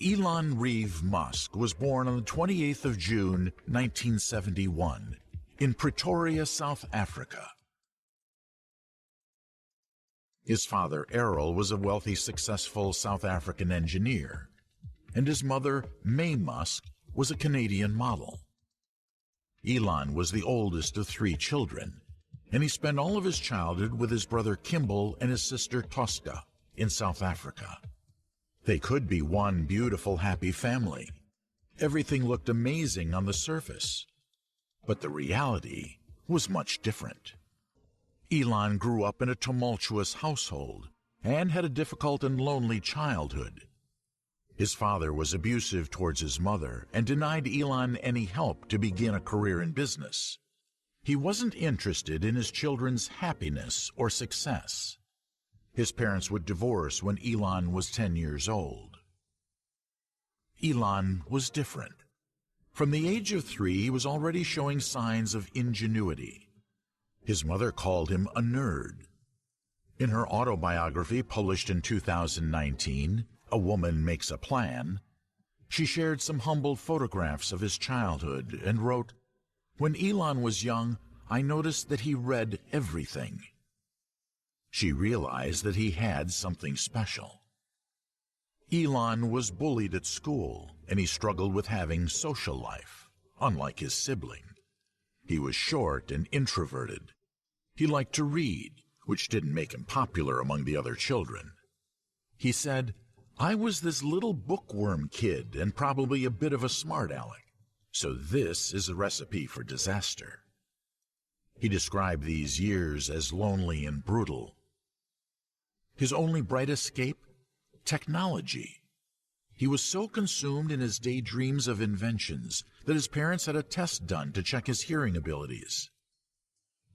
Elon Musk was born on the 28th of June, 1971, in Pretoria, South Africa. His father, Errol, was a wealthy, successful South African engineer, and his mother, May Musk, was a Canadian model. Elon was the oldest of 3 children, and he spent all of his childhood with his brother Kimball and his sister Tosca in South Africa. They could be one beautiful, happy family. Everything looked amazing on the surface, but the reality was much different. Elon grew up in a tumultuous household and had a difficult and lonely childhood. His father was abusive towards his mother and denied Elon any help to begin a career in business. He wasn't interested in his children's happiness or success. His parents would divorce when Elon was 10 years old. Elon was different. From the age of 3, he was already showing signs of ingenuity. His mother called him a nerd. In her autobiography published in 2019, A Woman Makes a Plan, she shared some humble photographs of his childhood and wrote, "When Elon was young, I noticed that he read everything." She realized that he had something special. Elon was bullied at school, and he struggled with having social life, unlike his sibling. He was short and introverted. He liked to read, which didn't make him popular among the other children. He said, "I was this little bookworm kid and probably a bit of a smart aleck, so this is a recipe for disaster." He described these years as lonely and brutal. His only bright escape? Technology. He was so consumed in his daydreams of inventions that his parents had a test done to check his hearing abilities.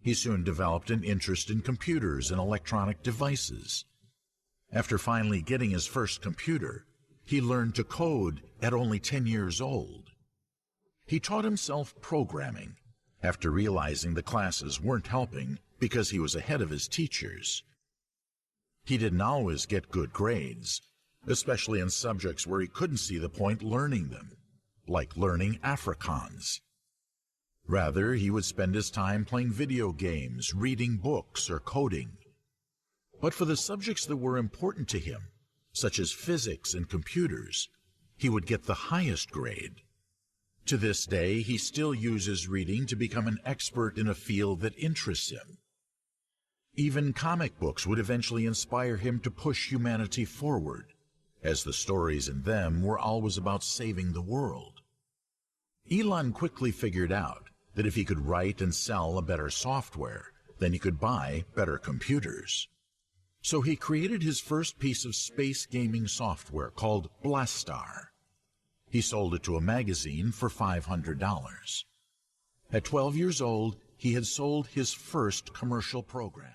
He soon developed an interest in computers and electronic devices. After finally getting his first computer, he learned to code at only 10 years old. He taught himself programming after realizing the classes weren't helping because he was ahead of his teachers. He didn't always get good grades, especially in subjects where he couldn't see the point learning them, like learning Afrikaans. Rather, he would spend his time playing video games, reading books, or coding. But for the subjects that were important to him, such as physics and computers, he would get the highest grade. To this day, he still uses reading to become an expert in a field that interests him. Even comic books would eventually inspire him to push humanity forward, as the stories in them were always about saving the world. Elon quickly figured out that if he could write and sell a better software, then he could buy better computers. So he created his first piece of space gaming software called Blastar. He sold it to a magazine for $500. At 12 years old, he had sold his first commercial program.